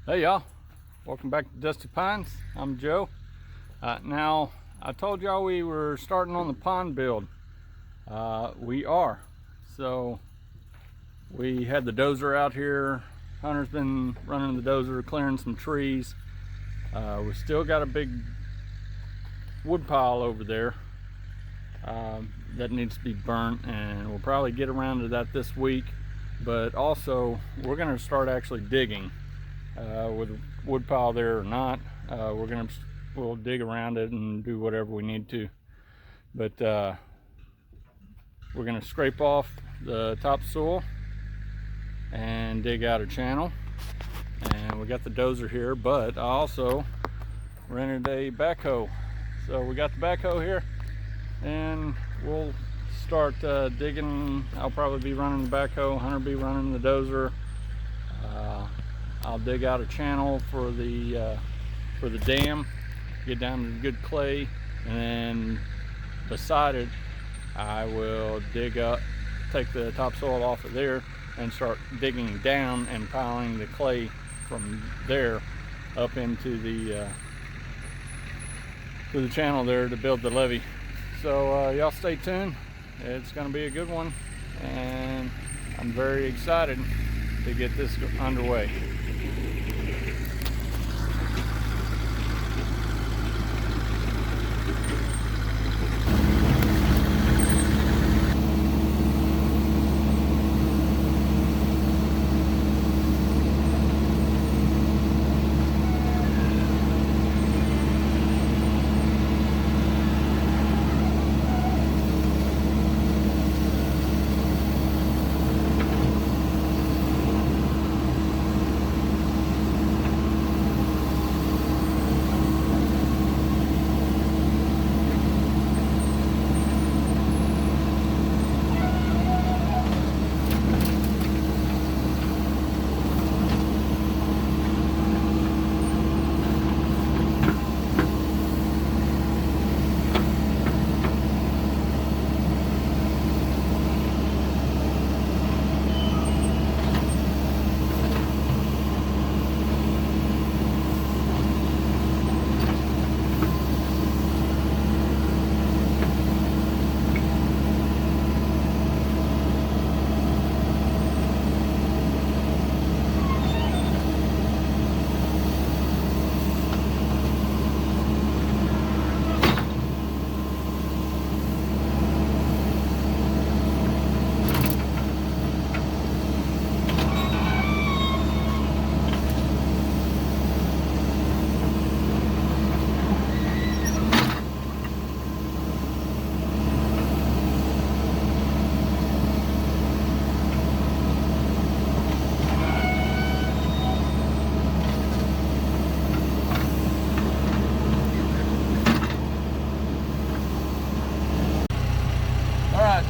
Hey y'all, welcome back to Dusty Pines. I'm Joe. Now, I told y'all we were starting on the pond build. We are. So, we had the dozer out here. Hunter's been running the dozer, clearing some trees. We still got a big wood pile over there that needs to be burnt, and we'll probably get around to that this week. But also, we're gonna start actually digging. With a wood pile there or not, we'll dig around it and do whatever we need to. But we're gonna scrape off the topsoil and dig out a channel. And we got the dozer here, but I also rented a backhoe. So we got the backhoe here, and we'll start digging. I'll probably be running the backhoe, Hunter be running the dozer. I'll dig out a channel for the dam, get down to the good clay, and then beside it I will dig up, take the topsoil off of there and start digging down and piling the clay from there up into the channel there to build the levee. So y'all stay tuned. It's going to be a good one, and I'm very excited to get this underway.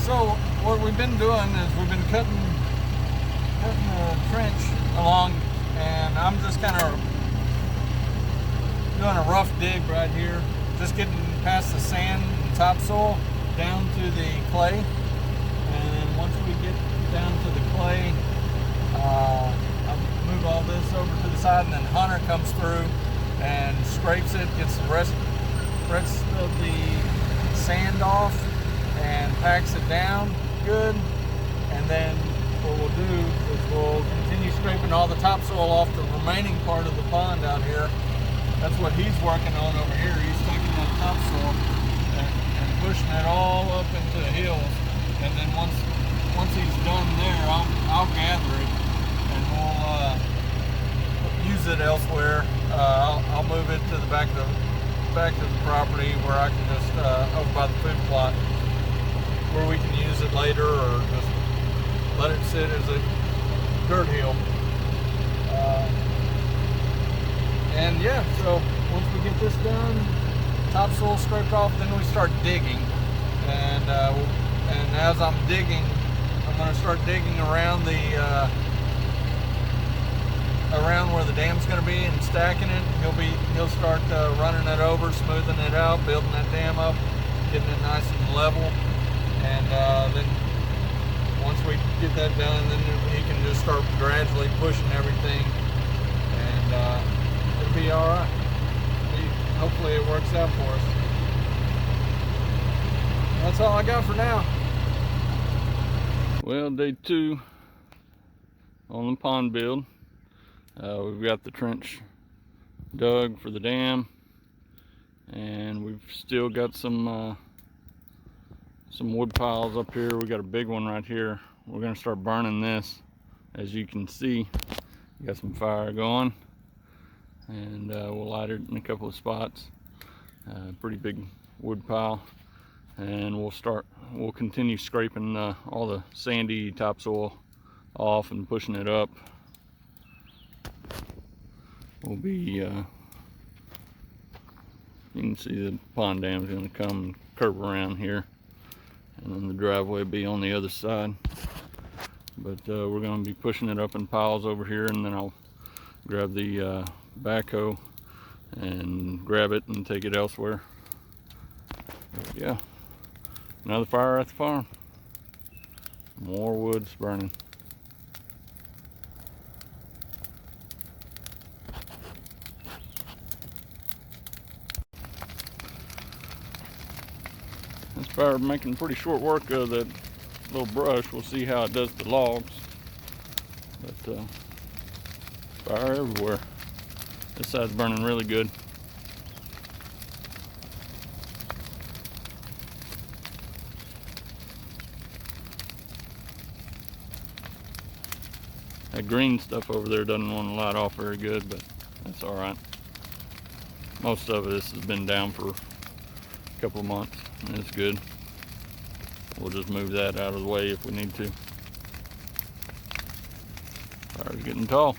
So what we've been doing is we've been cutting the trench along, and I'm just kind of doing a rough dig right here, just getting past the sand and topsoil down to the clay. And then once we get down to the clay, I'll move all this over to the side, and then Hunter comes through and scrapes it, gets the rest of the sand off and packs it down good. And then what we'll do is we'll continue scraping all the topsoil off the remaining part of the pond out here. That's what he's working on over here. He's taking that topsoil and pushing it all up into the hills. And then once he's done there, I'll gather it and we'll use it elsewhere. I'll move it to the back of the property where I can just over by the food plot, where we can use it later, or just let it sit as a dirt hill. And yeah, so once we get this done, topsoil scraped off, then we start digging. And as I'm digging, I'm going to start digging around around where the dam's going to be and stacking it. He'll start running it over, smoothing it out, building that dam up, getting it nice and level. And then once we get that done, then he can just start gradually pushing everything. And be all right. Hopefully it works out for us. That's all I got for now. Well, day 2 on the pond build. We've got the trench dug for the dam, and we've still got some wood piles up here. We got a big one right here. We're gonna start burning this. As you can see, we got some fire going, and we'll light it in a couple of spots. Pretty big wood pile, and we'll continue scraping all the sandy topsoil off and pushing it up. We'll be you can see the pond dam's going to come and curve around here, and then the driveway will be on the other side. But we're going to be pushing it up in piles over here, and then I'll grab the backhoe and grab it and take it elsewhere. But yeah, another fire at the farm. More wood's burning. This fire making pretty short work of that little brush. We'll see how it does the logs. But fire everywhere. This side's burning really good. That green stuff over there doesn't want to light off very good, but that's all right. Most of this has been down for a couple of months, and it's good. We'll just move that out of the way if we need to. Fire's getting tall.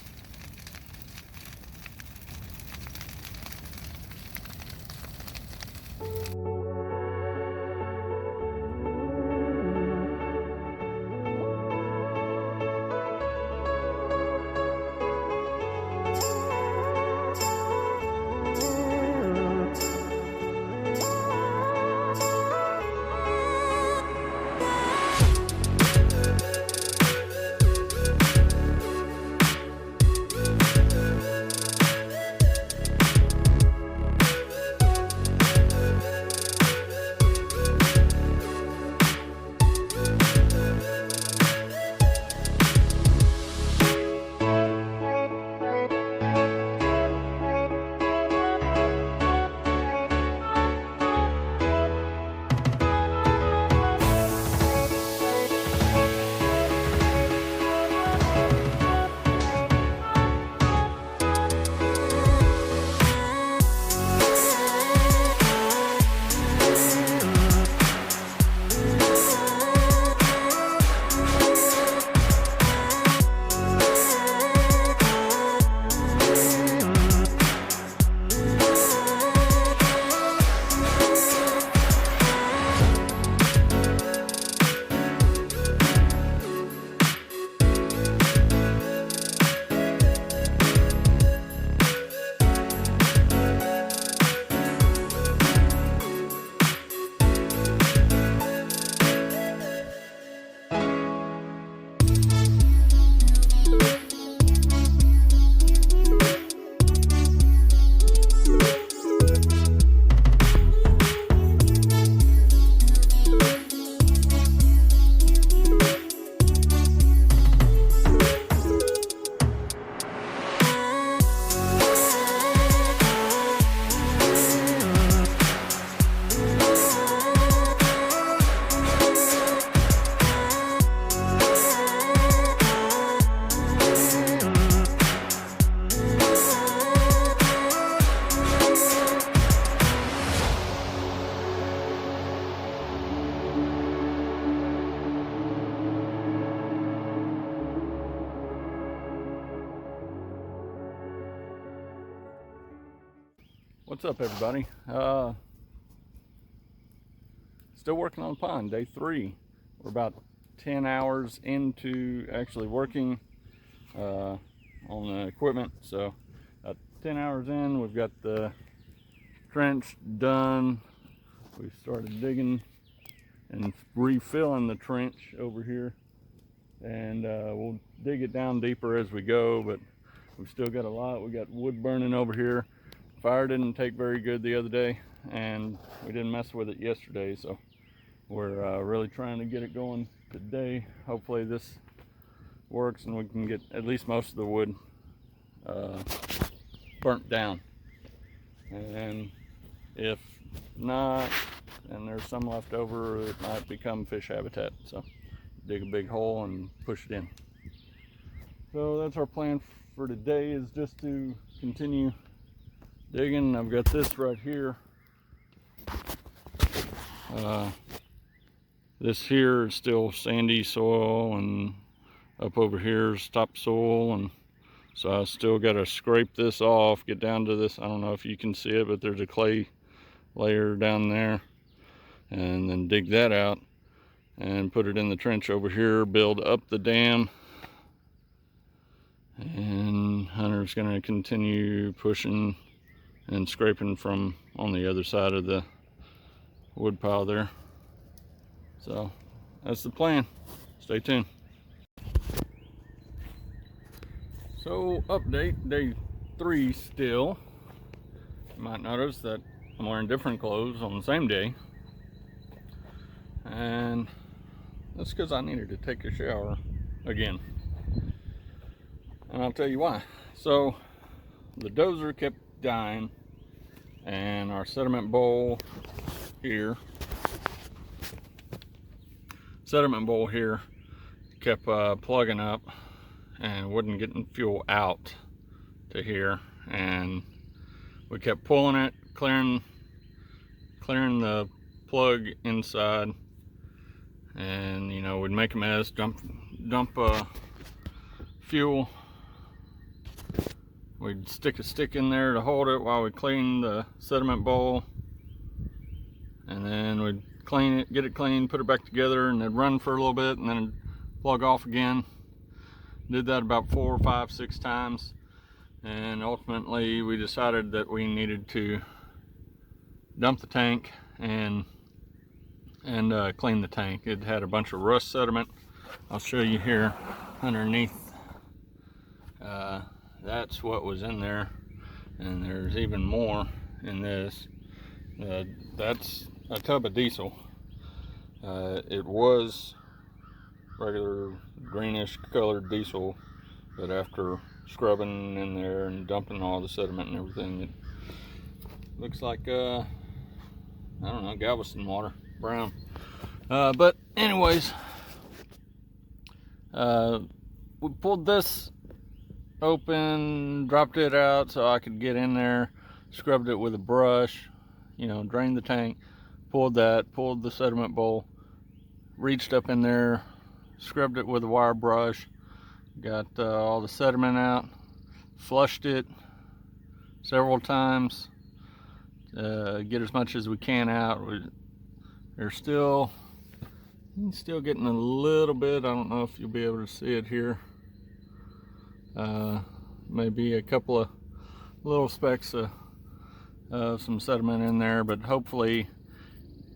What's up, everybody? Still working on the pond, day 3. We're about 10 hours into actually working on the equipment. So 10 hours in, we've got the trench done. We started digging and refilling the trench over here, and we'll dig it down deeper as we go, but we've still got a lot. We got wood burning over here. fire didn't take very good the other day, and we didn't mess with it yesterday, so we're really trying to get it going today. Hopefully this works and we can get at least most of the wood burnt down. And if not, and there's some left over, it might become fish habitat. So dig a big hole and push it in. So that's our plan for today, is just to continue digging. I've got this right here. This here is still sandy soil, and up over here is topsoil, and so I still got to scrape this off, get down to this. I don't know if you can see it, but there's a clay layer down there, and then dig that out and put it in the trench over here, build up the dam, and Hunter's going to continue pushing and scraping from on the other side of the wood pile there. So that's the plan. Stay tuned. So update, day 3 still. You might notice that I'm wearing different clothes on the same day, and that's because I needed to take a shower again, and I'll tell you why. So the dozer kept dying, and our sediment bowl here kept plugging up and wasn't getting fuel out to here, and we kept pulling it, clearing the plug inside, and you know, we'd make a mess, dump fuel. We'd stick a stick in there to hold it while we clean the sediment bowl, and then we'd clean it, get it clean, put it back together, and it'd run for a little bit and then it'd plug off again. Did that about 4, 5, 6 times, and ultimately we decided that we needed to dump the tank and clean the tank. It had a bunch of rust sediment. I'll show you here underneath. That's what was in there, and there's even more in this. That's a tub of diesel. It was regular greenish colored diesel, but after scrubbing in there and dumping all the sediment and everything, it looks like I don't know, Galveston water, brown. But anyways, we pulled this open, dropped it out so I could get in there, scrubbed it with a brush, you know, drained the tank, pulled the sediment bowl, reached up in there, scrubbed it with a wire brush, got all the sediment out, flushed it several times, get as much as we can out. There's still getting a little bit. I don't know if you'll be able to see it here. Maybe a couple of little specks of some sediment in there, but hopefully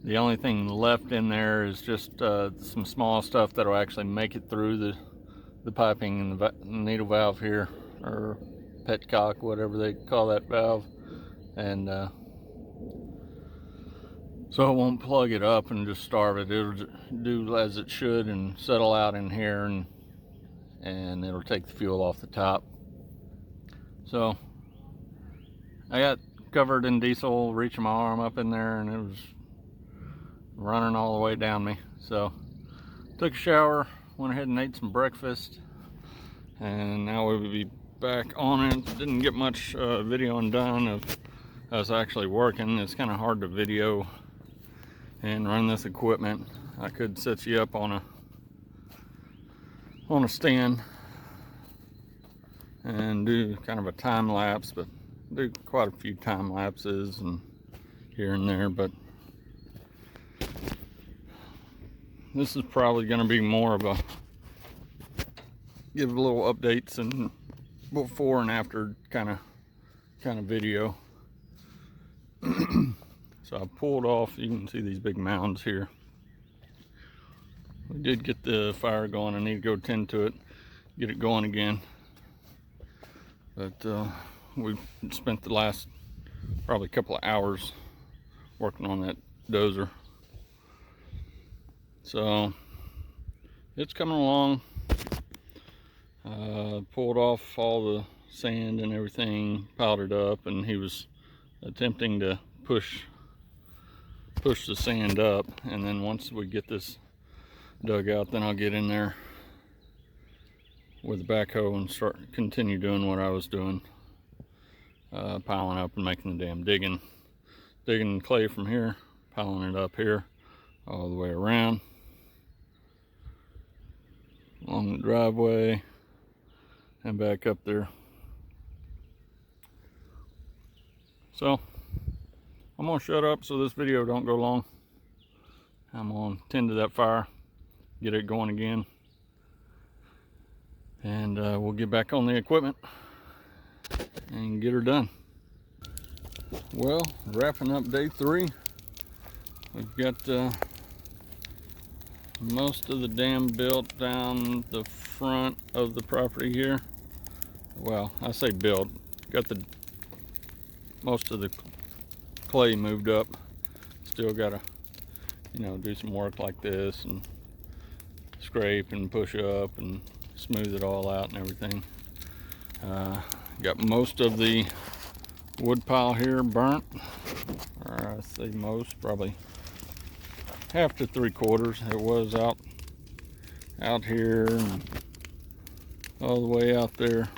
the only thing left in there is just some small stuff that'll actually make it through the piping and the needle valve here, or petcock, whatever they call that valve, and so it won't plug it up and just starve it. It'll do as it should and settle out in here, and it'll take the fuel off the top. So I got covered in diesel, reaching my arm up in there, and it was running all the way down me. So took a shower, went ahead and ate some breakfast, and now we'll be back on it. Didn't get much videoing done of us actually working. It's kind of hard to video and run this equipment. I could set you up on a stand and do kind of a time lapse, but do quite a few time lapses and here and there. But this is probably going to be more of a give a little updates and before and after kind of video. So I pulled off, you can see these big mounds here. We did get the fire going. I need to go tend to it, get it going again. But we spent the last probably a couple of hours working on that dozer. So it's coming along. Pulled off all the sand and everything, piled it up, and he was attempting to push the sand up. And then once we get this dug out, then I'll get in there with the backhoe and continue doing what I was doing, piling up and making the dam, digging clay from here, piling it up here all the way around along the driveway and back up there. So I'm gonna shut up so this video don't go long. I'm gonna tend to that fire, get it going again, and we'll get back on the equipment and get her done. Well, wrapping up day 3. We've got most of the dam built down the front of the property here. Well, I say built, got the most of the clay moved up. Still gotta, do some work like this and scrape and push up and smooth it all out and everything. Got most of the wood pile here burnt, or I say most, probably half to 3/4. It was out here and all the way out there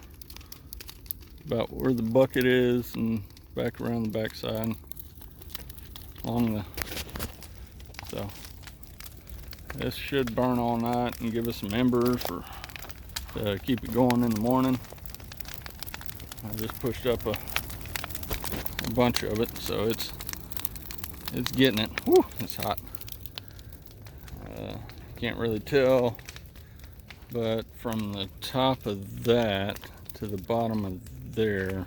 about where the bucket is and back around the backside along the, so this should burn all night and give us some embers to keep it going in the morning. I just pushed up a bunch of it, so it's getting it. Whew, it's hot. Can't really tell, but from the top of that to the bottom of there,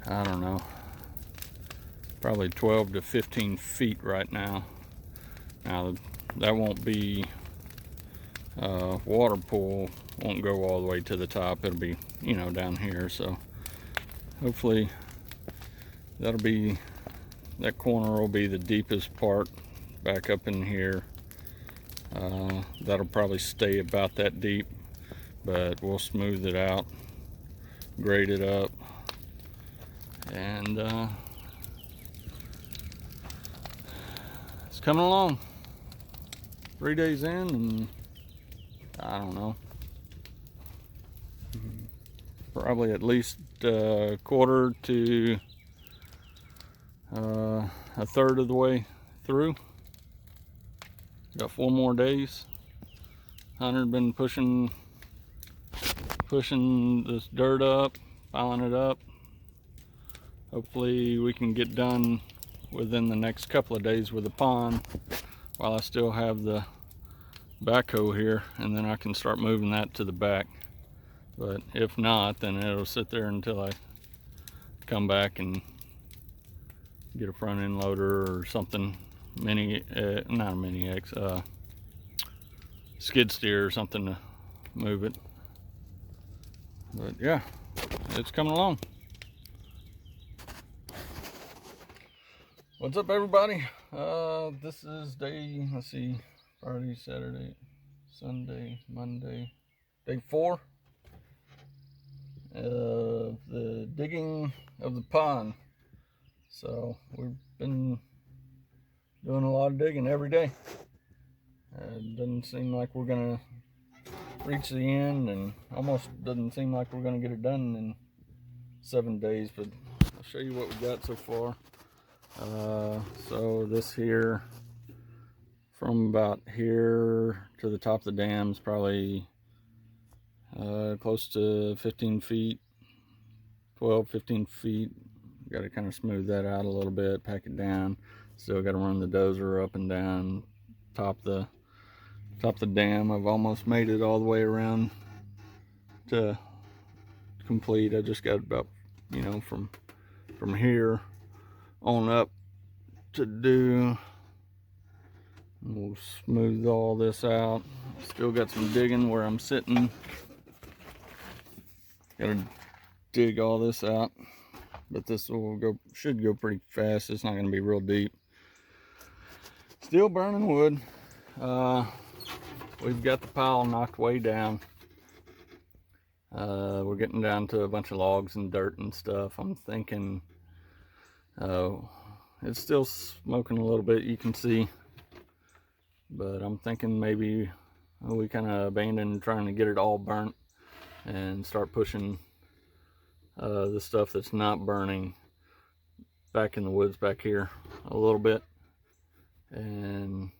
I don't know, probably 12 to 15 feet right now. Now that won't be water pool, won't go all the way to the top. It'll be, down here. So hopefully that corner will be the deepest part back up in here. That'll probably stay about that deep, but we'll smooth it out, grade it up, and it's coming along. 3 days in, and I don't know, probably at least a quarter to a third of the way through. Got 4 more days. Hunter been pushing this dirt up, piling it up. Hopefully we can get done within the next couple of days with the pond while I still have the backhoe here, and then I can start moving that to the back. But if not, then it'll sit there until I come back and get a front end loader or something, not a mini X, skid steer or something to move it. But yeah, it's coming along. What's up, everybody? This is day, let's see, Friday, Saturday, Sunday, Monday, day 4 of the digging of the pond. So we've been doing a lot of digging every day. It doesn't seem like we're gonna reach the end, and almost doesn't seem like we're gonna get it done in 7 days, but I'll show you what we got so far. So this here, from about here to the top of the dam, is probably close to 15 feet, 12, 15 feet. Got to kind of smooth that out a little bit, pack it down. Still got to run the dozer up and down top the dam. I've almost made it all the way around to complete. I just got about, from here on up to do. We'll smooth all this out. Still got some digging where I'm sitting. Gotta dig all this out. but this should go pretty fast. It's not going to be real deep. Still burning wood. We've got the pile knocked way down. We're getting down to a bunch of logs and dirt and stuff. I'm thinking it's still smoking a little bit, you can see, but I'm thinking maybe we kind of abandon trying to get it all burnt and start pushing the stuff that's not burning back in the woods back here a little bit. And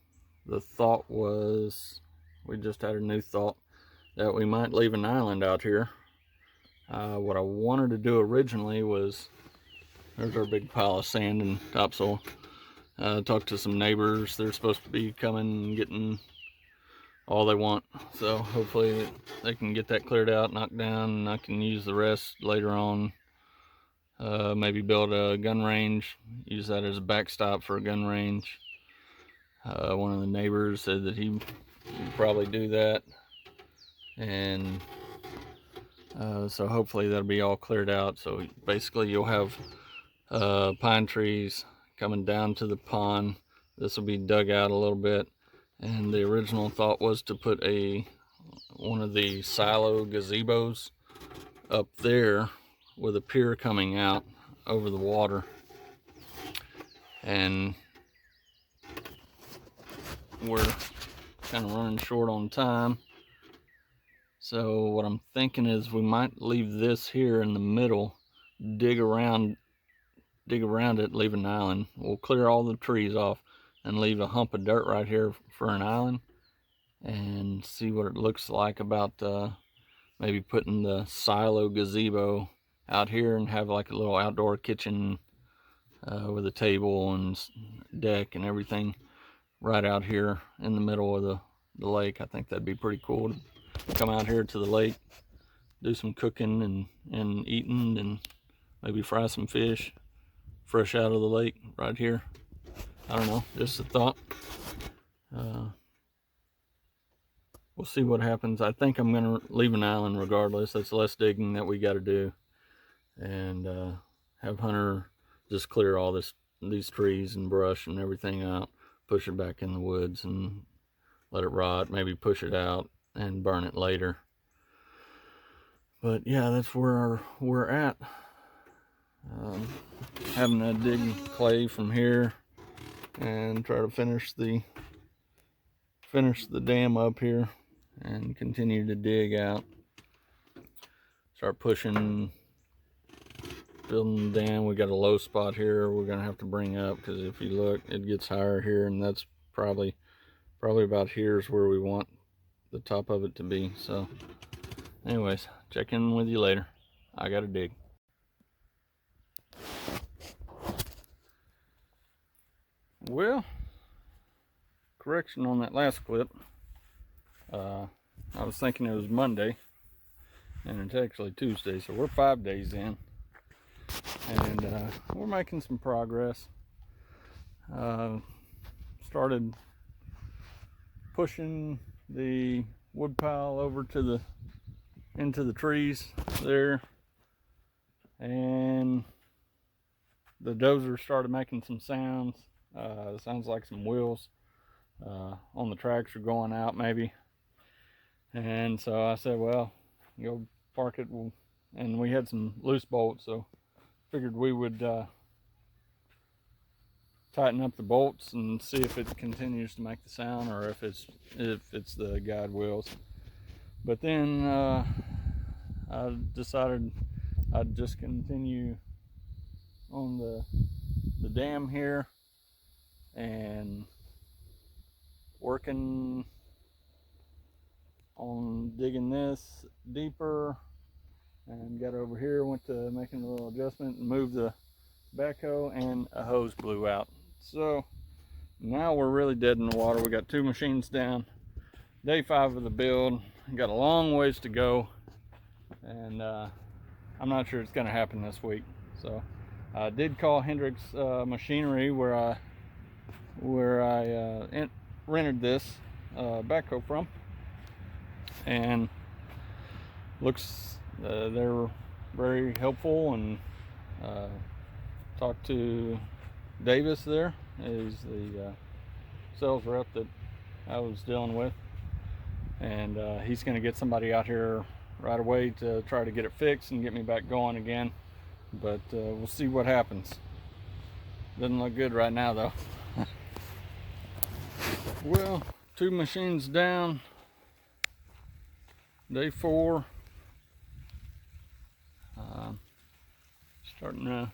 the thought was, we just had a new thought, that we might leave an island out here. What I wanted to do originally was, there's our big pile of sand and topsoil. Talked to some neighbors. They're supposed to be coming and getting all they want, so hopefully they can get that cleared out, knocked down, and I can use the rest later on. Maybe build a gun range, use that as a backstop for a gun range. One of the neighbors said that he would probably do that, and so hopefully that'll be all cleared out. So basically you'll have pine trees coming down to the pond. This will be dug out a little bit, and the original thought was to put one of the silo gazebos up there with a pier coming out over the water. And we're kind of running short on time, so what I'm thinking is we might leave this here in the middle, dig around it, leave an island. We'll clear all the trees off and leave a hump of dirt right here for an island, and see what it looks like about maybe putting the silo gazebo out here and have like a little outdoor kitchen with a table and deck and everything right out here in the middle of the lake. I think that'd be pretty cool to come out here to the lake, do some cooking and eating, and maybe fry some fish fresh out of the lake right here. I don't know, just a thought. We'll see what happens. I think I'm gonna leave an island regardless. That's less digging that we got to do, and have Hunter just clear all these trees and brush and everything out, push it back in the woods and let it rot, maybe push it out and burn it later. But yeah, that's where we're at. Having to dig clay from here and try to finish the dam up here and continue to dig out, start pushing, building the dam. We got a low spot here we're gonna have to bring up, because if you look, it gets higher here, and that's probably about here is where we want the top of it to be. So anyways, check in with you later. I gotta dig. Well, correction on that last clip. I was thinking it was Monday, and it's actually Tuesday, so we're 5 days in, and we're making some progress. Started pushing the wood pile over to into the trees there, and the dozer started making some sounds. Sounds like some wheels on the tracks are going out maybe. And so I said, well, go park it. And we had some loose bolts, so figured we would tighten up the bolts and see if it continues to make the sound, or if it's the guide wheels. But then I decided I'd just continue on the dam here and working on digging this deeper, and got over here, went to making a little adjustment and moved the backhoe, and a hose blew out. So now we're really dead in the water. We got 2 machines down, day 5 of the build, got a long ways to go, and I'm not sure it's going to happen this week. So I did call Hendrix Machinery where I rented this backhoe from, and looks they're very helpful, and Talked to Davis there. He's the sales rep that I was dealing with, and he's going to get somebody out here right away to try to get it fixed and get me back going again. But we'll see what happens. Doesn't look good right now though. Well, 2 machines down, day 4. Starting to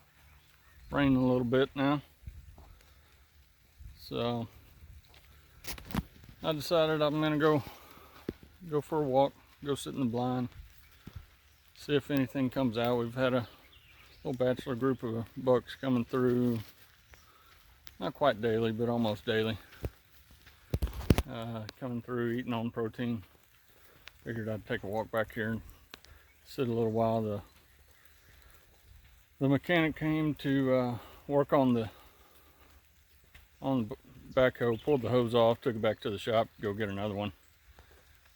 rain a little bit now, so I decided I'm gonna go for a walk, go sit in the blind, see if anything comes out. We've had a little bachelor group of bucks coming through, not quite daily, but almost daily. Coming through, eating on protein. Figured I'd take a walk back here and sit a little while. The mechanic came to work on the backhoe, pulled the hose off, took it back to the shop, go get another one,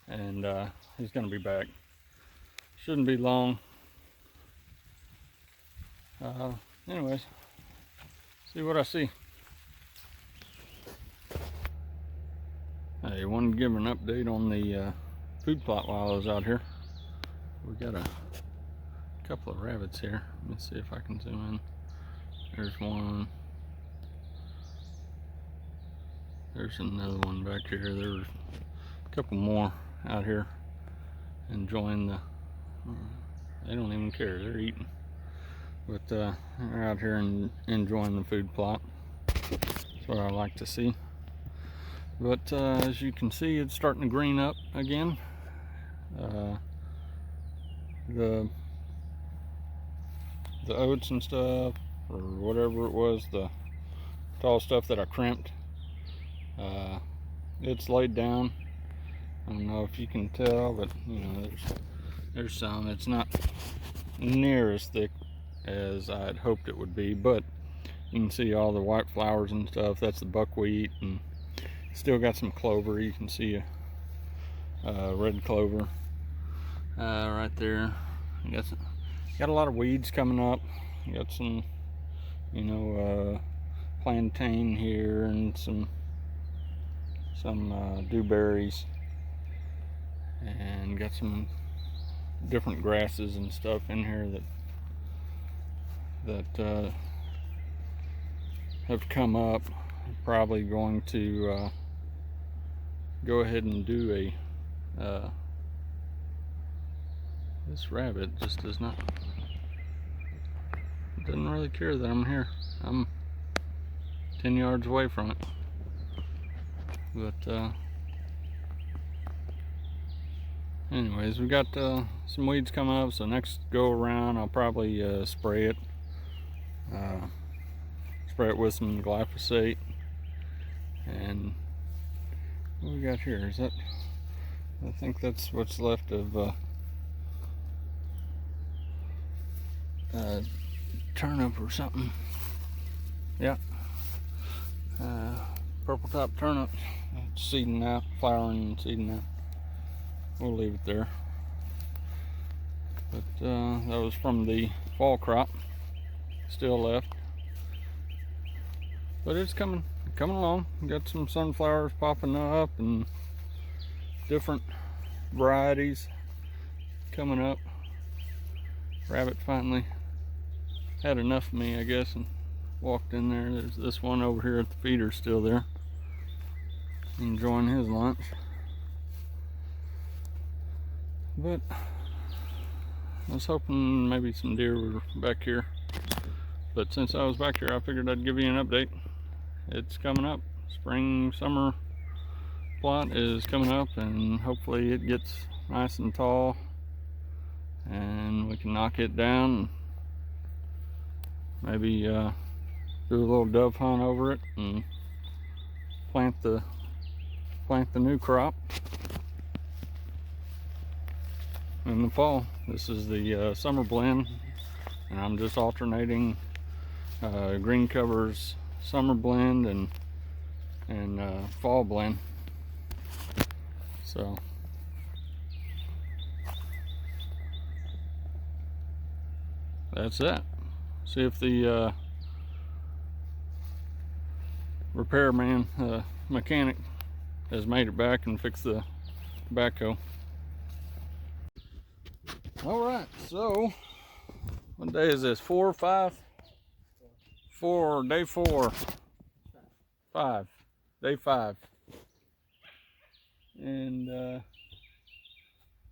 and he's gonna be back. Shouldn't be long. Anyways, see what I see. I wanted to give an update on the food plot while I was out here. We got a couple of rabbits here. Let me see if I can zoom in. There's one. There's another one back here. There's a couple more out here enjoying the, they don't even care, they're eating. But they're out here and enjoying the food plot. That's what I like to see. But as you can see, it's starting to green up again. The oats and stuff, or whatever it was, the tall stuff that I crimped, it's laid down. I don't know if you can tell, but you know, there's some. It's not near as thick as I had hoped it would be, but you can see all the white flowers and stuff. That's the buckwheat, and still got some clover. You can see a red clover right there. Got a lot of weeds coming up. Got some, you know, plantain here, and some dewberries, and got some different grasses and stuff in here that have come up. I'm probably going to go ahead and do a this rabbit just doesn't really care that I'm here. I'm 10 yards away from it. But anyways, we got some weeds coming up, so next go around I'll probably spray it with some glyphosate. And what we got here, is that, I think that's what's left of turnip or something. Yeah, purple top turnip. It's seeding out, flowering and seeding out. We'll leave it there. But that was from the fall crop, still left. But it's coming along. Got some sunflowers popping up and different varieties coming up. Rabbit finally had enough of me, I guess, and walked in there. There's this one over here at the feeder still there, enjoying his lunch. But I was hoping maybe some deer were back here, but since I was back here, I figured I'd give you an update. It's coming up. Spring summer plot is coming up, and hopefully it gets nice and tall and we can knock it down, maybe do a little dove hunt over it and plant the new crop in the fall. This is the summer blend, and I'm just alternating green covers summer blend and fall blend. So that's that. See if the repairman, mechanic, has made it back and fixed the backhoe. All right, so what day is this? 4 or 5? 4, day 4. 5, day 5. And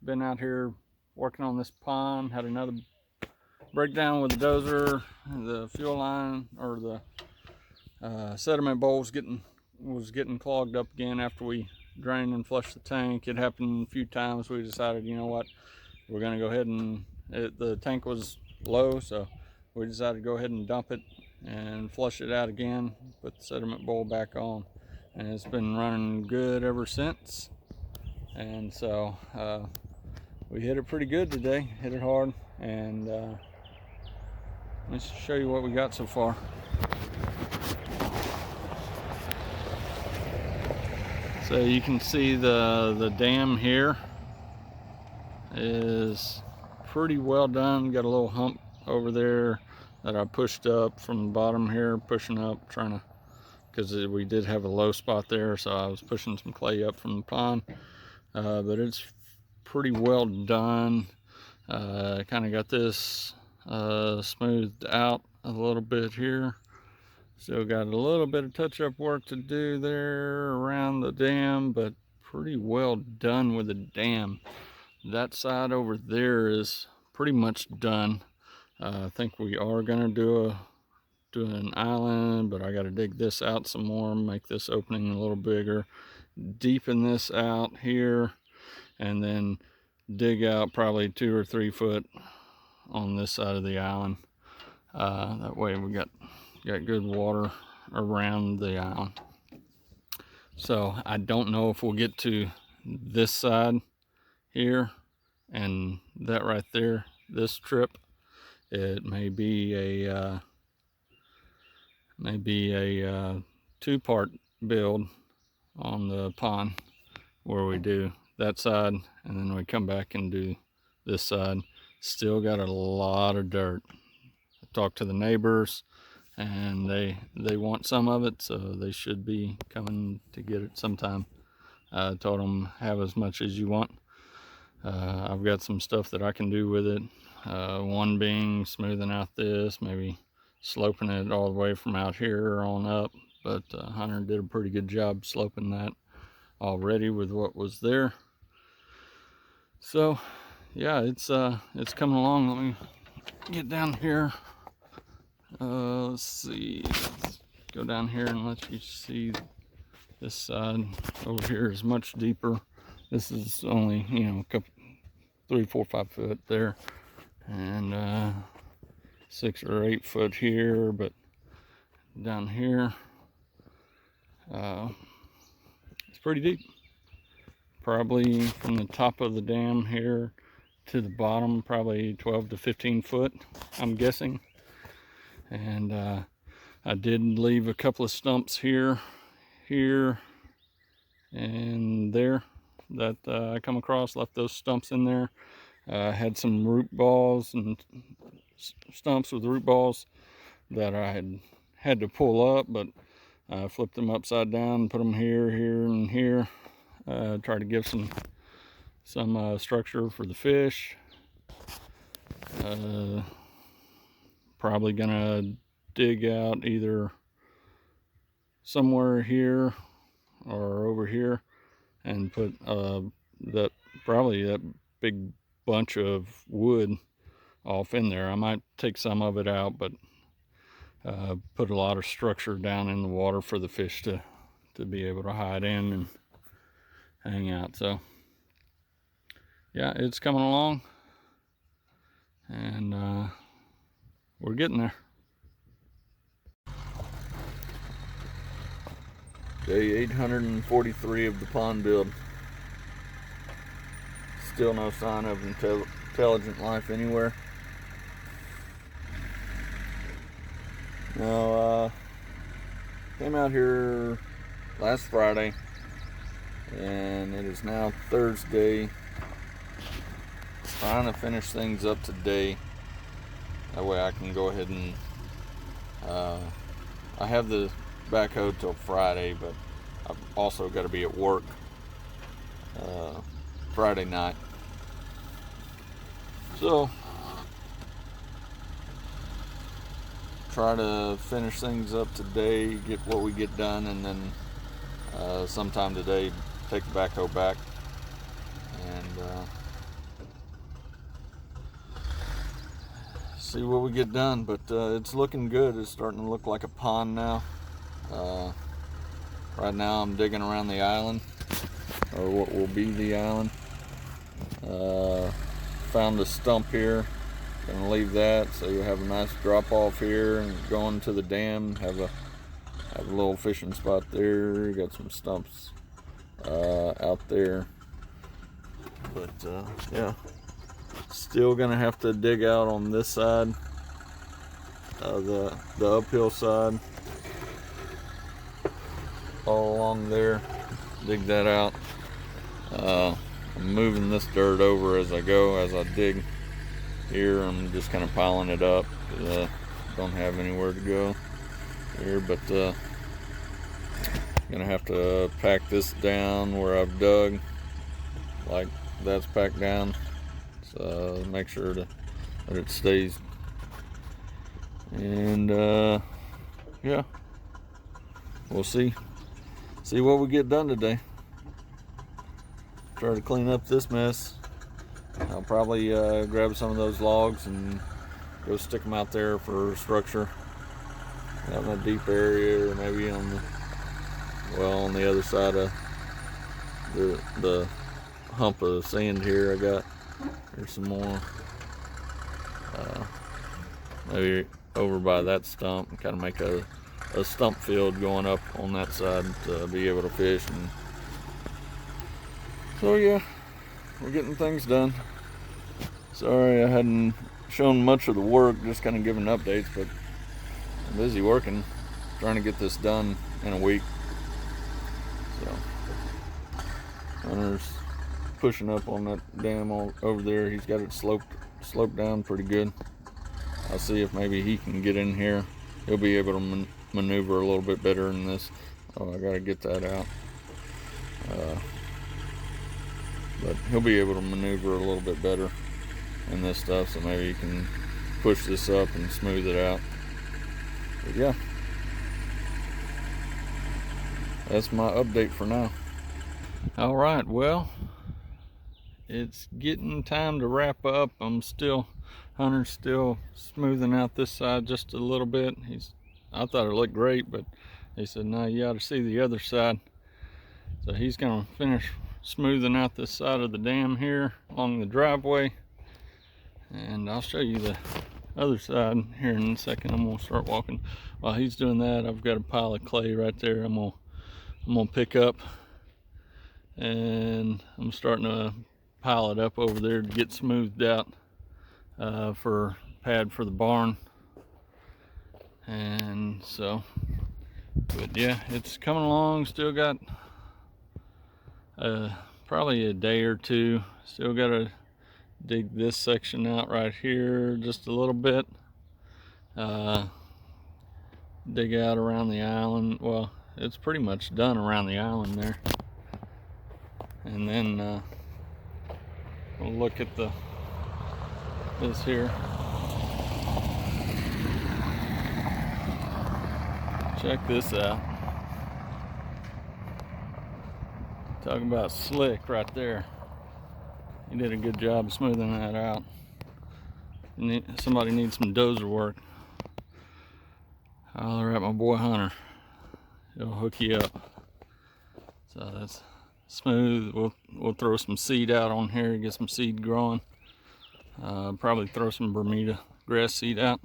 been out here working on this pond. Had another breakdown with the dozer. The fuel line, or the sediment bowl was getting clogged up again after we drained and flushed the tank. It happened a few times. We decided, you know what, we're gonna go ahead and the tank was low, so we decided to go ahead and dump it and flush it out again, put the sediment bowl back on, and it's been running good ever since. And so we hit it pretty good today, hit it hard, and let's show you what we got so far. So you can see the dam here is pretty well done. Got a little hump over there that I pushed up from the bottom here, pushing up, trying to, because we did have a low spot there, so I was pushing some clay up from the pond. But it's pretty well done. Kind of got this smoothed out a little bit here. Still got a little bit of touch-up work to do there around the dam, but pretty well done with the dam. That side over there is pretty much done. I think we are gonna do an island, but I got to dig this out some more, make this opening a little bigger, deepen this out here, and then dig out probably 2 or 3 foot on this side of the island. That way we got good water around the island. So I don't know if we'll get to this side here and that right there this trip. It may be a 2-part build on the pond, where we do that side and then we come back and do this side. Still got a lot of dirt. I talked to the neighbors and they want some of it, so they should be coming to get it sometime. I told them, have as much as you want. I've got some stuff that I can do with it. One being smoothing out this, maybe sloping it all the way from out here on up, but Hunter did a pretty good job sloping that already with what was there. So yeah, it's coming along. Let me get down here. Let's see, let's go down here and let you see this side. Over here is much deeper. This is only, you know, a couple, 3, 4, 5 foot there, and 6 or 8 foot here. But down here, it's pretty deep. Probably from the top of the dam here to the bottom, probably 12 to 15 foot, I'm guessing. And I did leave a couple of stumps here, and there that I come across. Left those stumps in there. Had some root balls and stumps with root balls that I had to pull up, but I flipped them upside down, put them here, and here. Try to give some structure for the fish. Probably gonna dig out either somewhere here or over here and put that big bunch of wood off in there. I might take some of it out, but put a lot of structure down in the water for the fish to be able to hide in and hang out. So yeah, it's coming along, and we're getting there. Day 843 of the pond build. Still no sign of intelligent life anywhere. Now, came out here last Friday, and it is now Thursday. Trying to finish things up today. That way I can go ahead and I have the backhoe till Friday, but I've also got to be at work Friday night. So try to finish things up today, get what we get done, and then sometime today take the backhoe back and see what we get done. But it's looking good. It's starting to look like a pond now. Right now I'm digging around the island, or what will be the island. Found a stump here. Gonna leave that so you have a nice drop off here and going to the dam. Have a little fishing spot there. Got some stumps out there. But yeah, still gonna have to dig out on this side, the uphill side, all along there. Dig that out. I'm moving this dirt over as I go, as I dig here. I'm just kind of piling it up because I don't have anywhere to go here, but gonna have to pack this down where I've dug, like that's packed down, so make sure that it stays. And yeah, we'll see what we get done today. Try to clean up this mess. I'll probably grab some of those logs and go stick them out there for structure out in a deep area, or maybe on the other side of the hump of sand here. There's some more, maybe over by that stump, and kind of make a stump field going up on that side to be able to fish. And so yeah, we're getting things done. Sorry I hadn't shown much of the work, just kind of giving updates, but I'm busy working, trying to get this done in a week. So Hunter's pushing up on that dam over there. He's got it sloped down pretty good. I'll see if maybe he can get in here. He'll be able to maneuver a little bit better in this. Oh, I gotta get that out. But he'll be able to maneuver a little bit better in this stuff, so maybe he can push this up and smooth it out. But yeah, that's my update for now. All right, well, it's getting time to wrap up. Hunter's still smoothing out this side just a little bit. I thought it looked great, but he said, no, you ought to see the other side. So he's gonna finish smoothing out this side of the dam here along the driveway, and I'll show you the other side here in a second. I'm gonna start walking. While he's doing that, I've got a pile of clay right there I'm gonna pick up, and I'm starting to pile it up over there to get smoothed out for pad for the barn. And so, but yeah, it's coming along. Still got probably a day or two. Still got to dig this section out right here just a little bit. Dig out around the island. Well, it's pretty much done around the island there. And then we'll look at this here. Check this out. Talking about slick right there. He did a good job of smoothing that out. Somebody needs some dozer work. Holler at my boy Hunter. He'll hook you up. So that's smooth. We'll throw some seed out on here, get some seed growing. Probably throw some Bermuda grass seed out.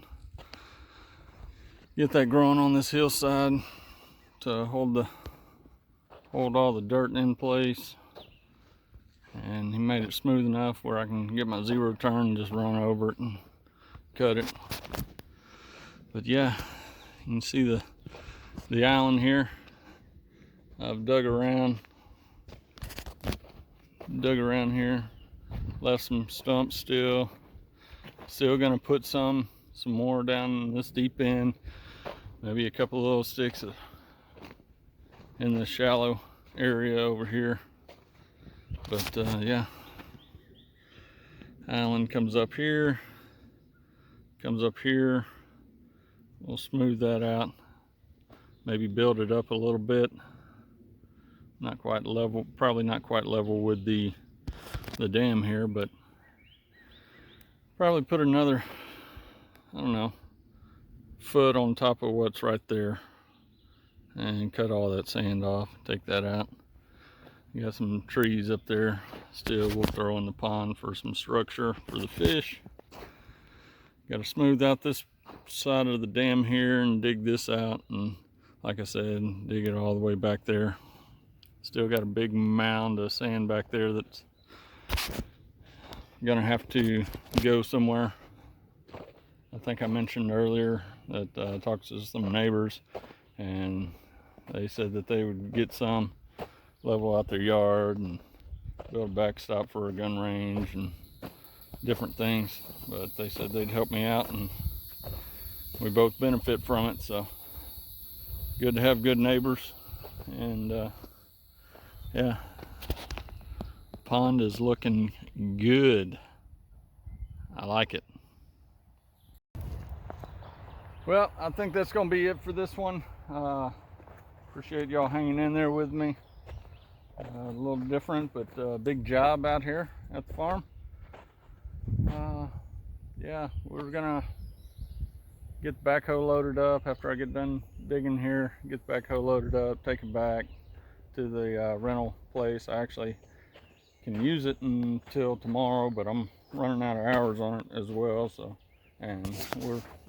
Get that growing on this hillside to hold all the dirt in place. And he made it smooth enough where I can get my zero turn and just run over it and cut it. But yeah, you can see the island here. I've dug around here, left some stumps still gonna put some some more down this deep end, maybe a couple of little sticks in the shallow area over here. But yeah, island comes up here, we'll smooth that out, maybe build it up a little bit. Not quite level, probably not quite level with the dam here, but probably put another, I don't know, foot on top of what's right there and cut all that sand off, take that out. You got some trees up there still we'll throw in the pond for some structure for the fish. Got to smooth out this side of the dam here and dig this out, and like I said, dig it all the way back there. Still got a big mound of sand back there that's gonna have to go somewhere. I think I mentioned earlier that I talked to some neighbors and they said that they would get some, level out their yard and build a backstop for a gun range and different things, but they said they'd help me out and we both benefit from it. So good to have good neighbors. And yeah, pond is looking good. I like it. Well, I think that's gonna be it for this one. Appreciate y'all hanging in there with me. A little different, but big job out here at the farm. Yeah, we're gonna get the backhoe loaded up after I get done digging here. Get the backhoe loaded up, take it back to the rental place. I actually can use it until tomorrow, but I'm running out of hours on it as well. So, and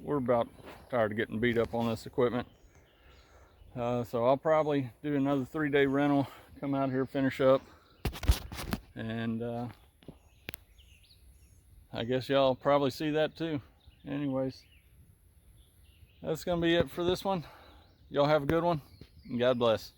we're about tired of getting beat up on this equipment. So I'll probably do another 3-day rental, come out here, finish up, and I guess y'all probably see that too. Anyways, that's gonna be it for this one. Y'all have a good one, and God bless.